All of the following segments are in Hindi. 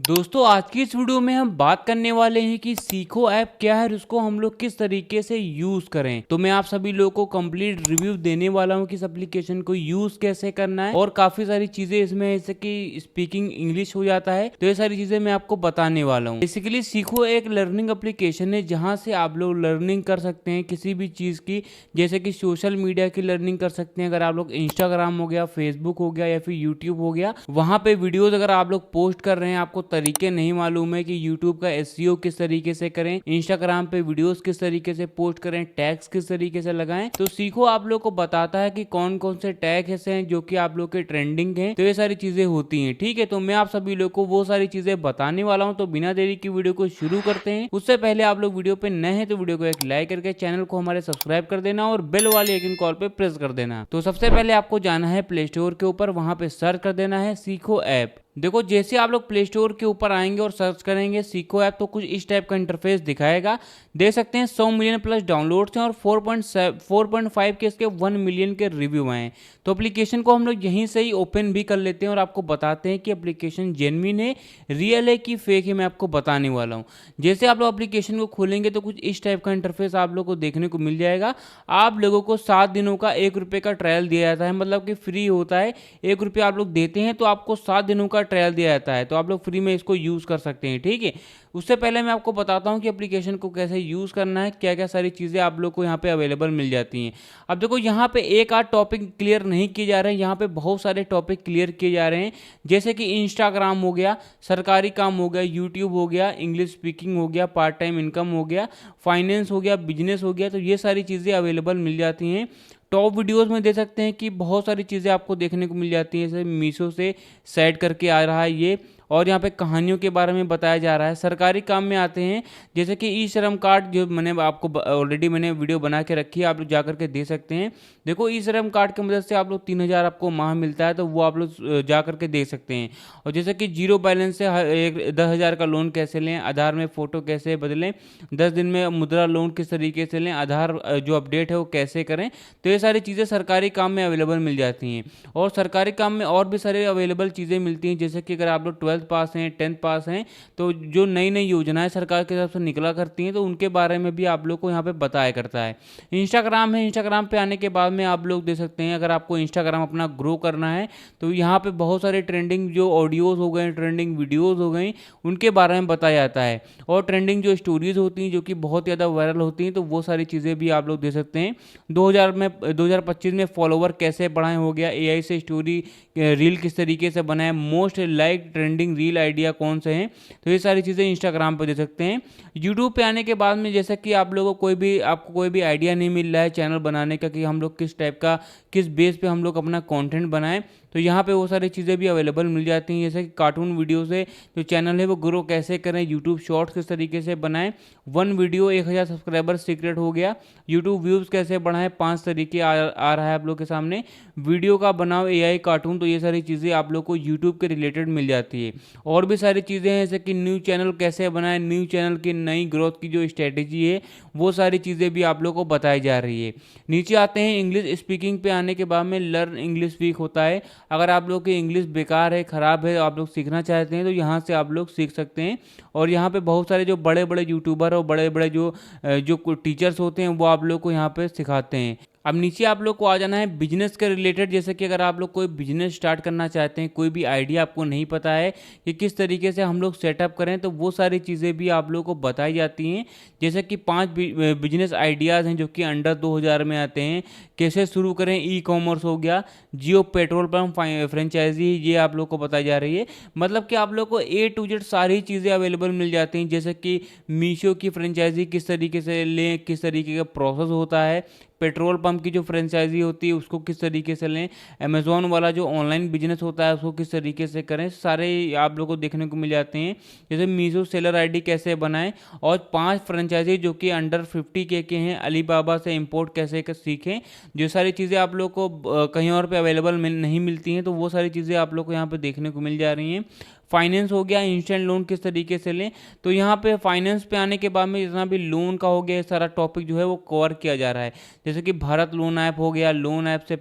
दोस्तों आज की इस वीडियो में हम बात करने वाले हैं कि सीखो ऐप क्या है और उसको हम लोग किस तरीके से यूज करें। तो मैं आप सभी लोगों को कंप्लीट रिव्यू देने वाला हूं कि इस एप्लीकेशन को यूज कैसे करना है और काफी सारी चीजें इसमें जैसे कि स्पीकिंग इंग्लिश हो जाता है, तो ये सारी चीजें मैं आपको बताने वाला हूँ। बेसिकली सीखो एक लर्निंग एप्लीकेशन है जहाँ से आप लोग लर्निंग कर सकते हैं किसी भी चीज की, जैसे कि सोशल मीडिया की लर्निंग कर सकते हैं। अगर आप लोग इंस्टाग्राम हो गया, फेसबुक हो गया या फिर यूट्यूब हो गया, वहां पे वीडियोज अगर आप लोग पोस्ट कर रहे हैं, आपको तरीके नहीं मालूम है कि यूट्यूब का एसईओ किस तरीके से करें, इंस्टाग्राम पे वीडियोस किस तरीके से पोस्ट करें, टैग्स किस तरीके से लगाएं, तो सीखो आप लोग को बताता है कि कौन कौन से टैग ऐसे हैं जो कि आप लोग के ट्रेंडिंग हैं। तो ये सारी चीजें होती हैं, ठीक है। तो मैं आप सभी लोग को वो सारी चीजें बताने वाला हूं। तो बिना देरी की वीडियो को शुरू करते हैं। उससे पहले आप लोग वीडियो पे नए हैं तो वीडियो को एक लाइक करके चैनल को हमारे सब्सक्राइब कर देना और बेल वाले आइकन कॉल पे प्रेस कर देना। तो सबसे पहले आपको जाना है प्ले स्टोर के ऊपर, वहां पे सर्च कर देना है सीखो ऐप। देखो जैसे आप लोग प्ले स्टोर के ऊपर आएंगे और सर्च करेंगे सीखो ऐप, तो कुछ इस टाइप का इंटरफेस दिखाएगा। देख सकते हैं 100 मिलियन प्लस डाउनलोड्स हैं और 4.5 के इसके 1 मिलियन के रिव्यू आए हैं। तो एप्लीकेशन को हम लोग यहीं से ही ओपन भी कर लेते हैं और आपको बताते हैं कि एप्लीकेशन जेन्युइन है, रियल है कि फेक है, मैं आपको बताने वाला हूँ। जैसे आप लोग एप्लीकेशन को खोलेंगे तो कुछ इस टाइप का इंटरफेस आप लोग को देखने को मिल जाएगा। आप लोगों को 7 दिनों का 1 रुपये का ट्रायल दिया जाता है, मतलब कि फ्री होता है। 1 रुपया आप लोग देते हैं तो आपको 7 दिनों का ट्रायल दिया जाता है, तो आप लोग फ्री में इसको यूज़ कर सकते हैं, ठीक है। उससे पहले मैं आपको बताता हूं कि एप्लीकेशन को कैसे यूज़ करना है, क्या क्या सारी चीज़ें आप लोग को यहाँ पे अवेलेबल मिल जाती हैं। अब देखो यहाँ पे एक आध टॉपिक क्लियर नहीं किए जा रहे हैं, यहाँ पे बहुत सारे टॉपिक क्लियर किए जा रहे हैं। जैसे कि इंस्टाग्राम हो गया, सरकारी काम हो गया, यूट्यूब हो गया, इंग्लिश स्पीकिंग हो गया, पार्ट टाइम इनकम हो गया, फाइनेंस हो गया, बिजनेस हो गया, तो ये सारी चीज़ें अवेलेबल मिल जाती हैं। टॉप वीडियोस में देख सकते हैं कि बहुत सारी चीज़ें आपको देखने को मिल जाती हैं। जैसे मीशो से सेट करके आ रहा है ये, और यहाँ पे कहानियों के बारे में बताया जा रहा है। सरकारी काम में आते हैं, जैसे कि ई श्रम कार्ड, जो मैंने आपको ऑलरेडी मैंने वीडियो बना के रखी है, आप लोग जाकर के दे सकते हैं। देखो ई श्रम कार्ड की मदद से आप लोग 3,000 आपको माह मिलता है, तो वो आप लोग जा करके देख सकते हैं। और जैसे कि जीरो बैलेंस से 10,000 का लोन कैसे लें, आधार में फ़ोटो कैसे बदलें, 10 दिन में मुद्रा लोन किस तरीके से लें, आधार जो अपडेट है वो कैसे करें, तो ये सारी चीज़ें सरकारी काम में अवेलेबल मिल जाती हैं। और सरकारी काम में और भी सारे अवेलेबल चीज़ें मिलती हैं, जैसे कि अगर आप लोग 12th पास हैं, 10th पास हैं, तो जो नई नई योजनाएं सरकार की तरफ से निकला करती हैं, तो उनके बारे में भी आप लोग को यहाँ पे बताया करता है। इंस्टाग्राम है, इंस्टाग्राम पे आने के बाद में आप लोग देख सकते हैं, अगर आपको इंस्टाग्राम अपना ग्रो करना है तो यहाँ पे बहुत सारे ट्रेंडिंग जो ऑडियोज़ हो गए, ट्रेंडिंग वीडियोज़ हो गई, उनके बारे में बताया जाता है। और ट्रेंडिंग जो स्टोरीज़ होती हैं जो कि बहुत ज़्यादा वायरल होती हैं, तो वो सारी चीज़ें भी आप लोग देख सकते हैं। 2025 में फॉलोवर कैसे बढ़ाएं हो गया, एआई से स्टोरी रील किस तरीके से बनाएं, most like trending reel idea कौन से हैं, तो ये सारी चीज़ें इंस्टाग्राम पर दे सकते हैं। यूट्यूब पे आने के बाद में जैसा कि आप लोगों को आपको कोई भी आइडिया नहीं मिल रहा है चैनल बनाने का कि हम लोग किस टाइप का, किस बेस पे हम लोग अपना कंटेंट बनाएं, तो यहाँ पे वो सारी चीज़ें भी अवेलेबल मिल जाती हैं। जैसे कि कार्टून वीडियो से जो चैनल है वो ग्रो कैसे करें, यूट्यूब शॉर्ट्स किस तरीके से बनाएं, 1 वीडियो 1,000 सब्सक्राइबर सीक्रेट हो गया, यूट्यूब व्यूज़ कैसे बढ़ाएं, 5 तरीके आ रहा है आप लोग के सामने, वीडियो का बनाओ एआई कार्टून, तो ये सारी चीज़ें आप लोग को यूट्यूब के रिलेटेड मिल जाती है। और भी सारी चीज़ें हैं जैसे कि न्यू चैनल कैसे बनाएं, न्यू चैनल की नई ग्रोथ की जो स्ट्रेटेजी है, वो सारी चीज़ें भी आप लोग को बताई जा रही है। नीचे आते हैं इंग्लिश स्पीकिंग पे आने के बाद में लर्न इंग्लिश वीक होता है। अगर आप लोग की इंग्लिश बेकार है, ख़राब है, आप लोग सीखना चाहते हैं तो यहाँ से आप लोग सीख सकते हैं। और यहाँ पे बहुत सारे जो बड़े बड़े यूट्यूबर और बड़े बड़े जो टीचर्स होते हैं वो आप लोग को यहाँ पे सिखाते हैं। अब नीचे आप लोग को आ जाना है बिजनेस के रिलेटेड। जैसे कि अगर आप लोग कोई बिजनेस स्टार्ट करना चाहते हैं, कोई भी आइडिया आपको नहीं पता है कि किस तरीके से हम लोग सेटअप करें, तो वो सारी चीज़ें भी आप लोग को बताई जाती हैं। जैसे कि 5 बिजनेस आइडियाज़ हैं जो कि अंडर 2,000 में आते हैं। कैसे शुरू करें, ई कॉमर्स हो गया, जियो पेट्रोल पंप फ्रेंचाइजी, ये आप लोग को बताई जा रही है। मतलब कि आप लोग को A to Z सारी चीज़ें अवेलेबल मिल जाती हैं। जैसे कि मीशो की फ्रेंचाइजी किस तरीके से लें, किस तरीके का प्रोसेस होता है, पेट्रोल पंप की जो फ्रेंचाइजी होती है उसको किस तरीके से लें, अमेज़ॉन वाला जो ऑनलाइन बिजनेस होता है उसको किस तरीके से करें, सारे आप लोगों को देखने को मिल जाते हैं। जैसे मीशो सेलर आईडी कैसे बनाएं, और 5 फ्रेंचाइजी जो कि अंडर 50K के हैं, अलीबाबा से इंपोर्ट कैसे सीखें, जो सारी चीज़ें आप लोग को कहीं और पे अवेलेबल नहीं मिलती हैं, तो वो सारी चीज़ें आप लोग को यहाँ पे देखने को मिल जा रही हैं। फाइनेंस हो गया, इंस्टेंट लोन किस तरीके से लें। तो यहाँ पे फाइनेंस पे आने के बाद में जितना भी लोन का हो गया, ये सारा टॉपिक जो है वो कवर किया जा रहा है। जैसे कि भारत लोन ऐप हो गया, लोन ऐप से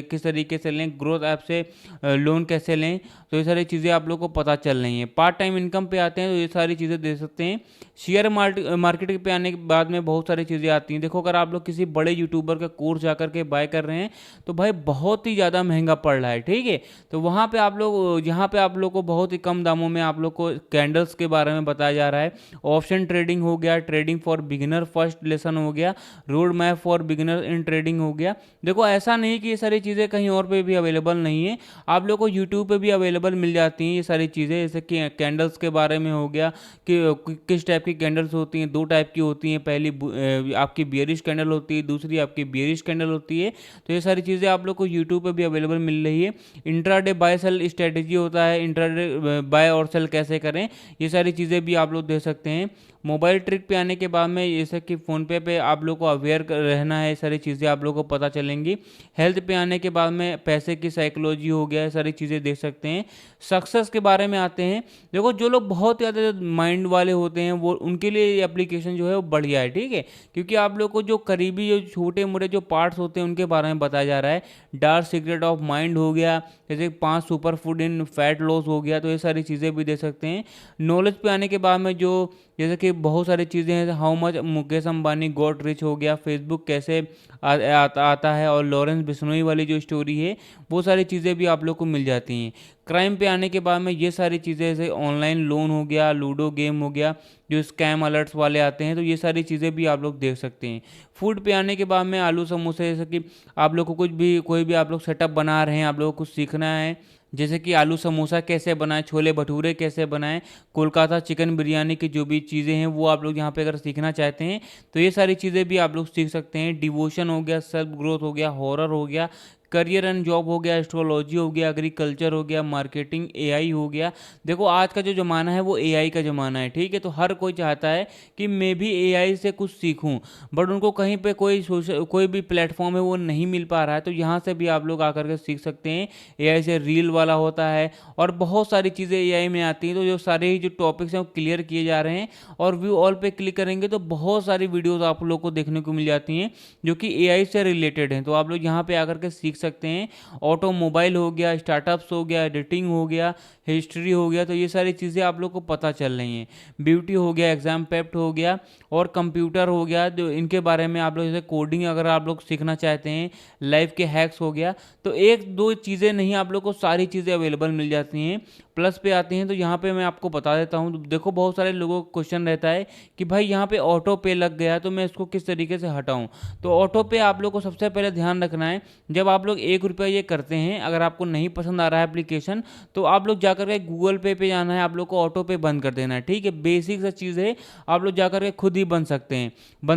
किस तरीके से लें, ग्रोथ ऐप से लोन कैसे लें, तो ये सारी चीज़ें आप लोग को पता चल रही हैं। पार्ट टाइम इनकम पे आते हैं तो ये सारी चीज़ें दे सकते हैं। शेयर मार्केट पे आने के बाद में बहुत सारी चीज़ें आती हैं। देखो अगर आप लोग किसी बड़े यूट्यूबर का कोर्स जा करके बाय कर रहे हैं तो भाई बहुत ही ज़्यादा महंगा पड़ रहा है, ठीक है। तो वहाँ पे आप लोग, यहाँ पे आप लोग को बहुत ही कम दामों में आप लोग को कैंडल्स के बारे में बताया जा रहा है। ऑप्शन ट्रेडिंग हो गया, trading for beginner first lesson हो गया, road map for beginner in trading हो गया। देखो ऐसा नहीं कि ये सारी चीज़ें कहीं और पे भी अवेलेबल नहीं है, आप लोग को यूट्यूब पे भी अवेलेबल मिल जाती हैं ये सारी चीज़ें। जैसे कि कैंडल्स के बारे में हो गया कि किस टाइप की कैंडल्स होती हैं। 2 टाइप की होती हैं, पहली आपकी बियरिश कैंडल होती है, दूसरी आपकी बेयरिश कैंडल होती है। तो ये सारी चीज़ें आप लोग को यूट्यूब पे भी अवेलेबल मिल रही है। इंट्राडे बाय सेल स्ट्रेटेजी होता है, इंट्राडे बाय और सेल कैसे करें, ये सारी चीज़ें भी आप लोग दे सकते हैं। मोबाइल ट्रिक पे आने के बाद में जैसे कि फ़ोनपे पे आप लोग को अवेयर रहना है, सारी चीज़ें आप लोग को पता चलेंगी। हेल्थ पे आने के बाद में पैसे की साइकोलॉजी हो गया, सारी चीज़ें देख सकते हैं। सक्सेस के बारे में आते हैं। देखो जो लोग बहुत ज़्यादा माइंड वाले होते हैं वो, उनके लिए ये एप्लीकेशन जो है वो बढ़िया है, ठीक है। क्योंकि आप लोग को जो करीबी जो छोटे मोटे जो पार्ट्स होते हैं उनके बारे में बताया जा रहा है। डार्क सीक्रेट ऑफ माइंड हो गया, जैसे 5 super food in fat loss हो गया, तो ये सारी चीज़ें भी दे सकते हैं। नॉलेज पे आने के बाद में जो जैसे कि बहुत सारी चीज़ें हैं, how much Mukesh Ambani got rich हो गया, फेसबुक कैसे आता है, और लॉरेंस बिश्नोई वाली जो स्टोरी है वो सारी चीज़ें भी आप लोग को मिल जाती हैं। क्राइम पे आने के बाद में ये सारी चीज़ें जैसे ऑनलाइन लोन हो गया, लूडो गेम हो गया, जो स्कैम अलर्ट्स वाले आते हैं, तो ये सारी चीज़ें भी आप लोग देख सकते हैं। फूड पे आने के बाद में आलू समोसे, जैसे कि आप लोग को कोई भी आप लोग सेटअप बना रहे हैं, आप लोगों को कुछ सीखना है, जैसे कि आलू समोसा कैसे बनाएं, छोले भटूरे कैसे बनाएं, कोलकाता चिकन बिरयानी की जो भी चीज़ें हैं वो आप लोग यहाँ पे अगर सीखना चाहते हैं तो ये सारी चीज़ें भी आप लोग सीख सकते हैं। डिवोशन हो गया, सेल्फ ग्रोथ हो गया, हॉरर हो गया, करियर एंड जॉब हो गया, एस्ट्रोलॉजी हो गया, एग्रीकल्चर हो गया, मार्केटिंग, एआई हो गया। देखो आज का जो ज़माना है वो एआई का ज़माना है, ठीक है। तो हर कोई चाहता है कि मैं भी एआई से कुछ सीखूं, बट उनको कहीं पे कोई भी प्लेटफॉर्म है वो नहीं मिल पा रहा है। तो यहाँ से भी आप लोग आकर के सीख सकते हैं। एआई से रील वाला होता है और बहुत सारी चीज़ें एआई में आती हैं। तो जो सारे ही जो टॉपिक्स हैं वो क्लियर किए जा रहे हैं, और व्यू ऑल पे क्लिक करेंगे तो बहुत सारी वीडियोज़ आप लोग को देखने को मिल जाती हैं जो कि एआई से रिलेटेड हैं। तो आप लोग यहाँ पे आकर के सीख सकते हैं। ऑटोमोबाइल हो गया, स्टार्टअप्स हो गया, एडिटिंग हो गया, हिस्ट्री हो गया, तो ये सारी चीज़ें आप लोग को पता चल रही हैं। ब्यूटी हो गया, एग्जाम पेप्ट हो गया, और कंप्यूटर हो गया, जो इनके बारे में आप लोग जैसे कोडिंग अगर आप लोग सीखना चाहते हैं, लाइफ के हैक्स हो गया, तो एक दो चीज़ें नहीं आप लोग को सारी चीज़ें अवेलेबल मिल जाती हैं। प्लस पे आते हैं तो यहाँ पे मैं आपको बता देता हूँ। देखो बहुत सारे लोगों को क्वेश्चन रहता है कि भाई यहाँ पे ऑटो पे लग गया तो मैं इसको किस तरीके से हटाऊँ। तो ऑटो पे आप लोग को सबसे पहले ध्यान रखना है, जब आप लोग 1 रुपया ये करते हैं, अगर आपको नहीं पसंद आ रहा है एप्लीकेशन, तो आप लोग जाकर के गूगल पे जाना है, आप लोग को ऑटो पे बंद कर देना है, ठीक है। बेसिक सा चीज़ है, आप लोग जाकर के खुद ही बंद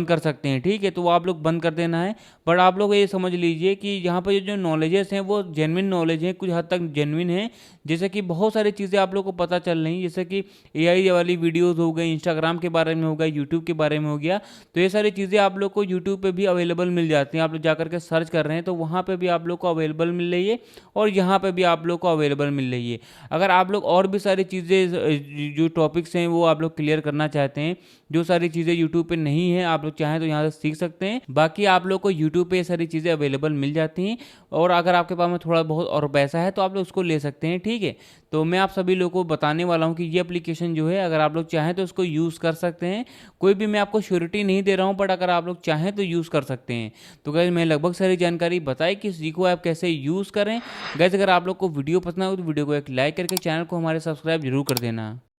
कर सकते हैं, ठीक है। तो वो आप लोग बंद कर देना है। बट आप लोग ये समझ लीजिए कि यहाँ पर जो नॉलेजेस हैं वो जेन्युइन नॉलेज है, कुछ हद तक जेन्युइन है। जैसे कि बहुत सारी चीज़ें आप लोग को पता चल रही, जैसे कि एआई वाली वीडियोस हो गई, इंस्टाग्राम के बारे में हो गया, यूट्यूब के बारे में हो गया। तो ये सारी चीज़ें आप लोग को यूट्यूब पे भी अवेलेबल मिल जाती हैं। आप लोग जाकर के सर्च कर रहे हैं तो वहाँ पे भी आप लोग को अवेलेबल मिल रही है, और यहाँ पे भी आप लोग को अवेलेबल मिल रही है। अगर आप लोग और भी सारी चीज़ें जो टॉपिक्स हैं वो आप लोग क्लियर करना चाहते हैं, जो सारी चीज़ें यूट्यूब पे नहीं है, आप लोग चाहें तो यहाँ से सीख सकते हैं। बाकी आप लोग को यूट्यूब पे ये सारी चीज़ें अवेलेबल मिल जाती हैं, और अगर आपके पास में थोड़ा बहुत और पैसा है तो आप लोग उसको ले सकते हैं, ठीक है। तो मैं आप सभी लोगों को बताने वाला हूँ कि ये एप्लीकेशन जो है, अगर आप लोग चाहें तो उसको यूज़ कर सकते हैं। कोई भी मैं आपको श्योरिटी नहीं दे रहा हूँ, बट अगर आप लोग चाहें तो यूज़ कर सकते हैं। तो गाइस मैं लगभग सारी जानकारी बताई कि सीखो ऐप कैसे यूज़ करें। गाइस अगर आप लोग को वीडियो पसंद आए तो वीडियो को एक लाइक करके चैनल को हमारे सब्सक्राइब जरूर कर देना।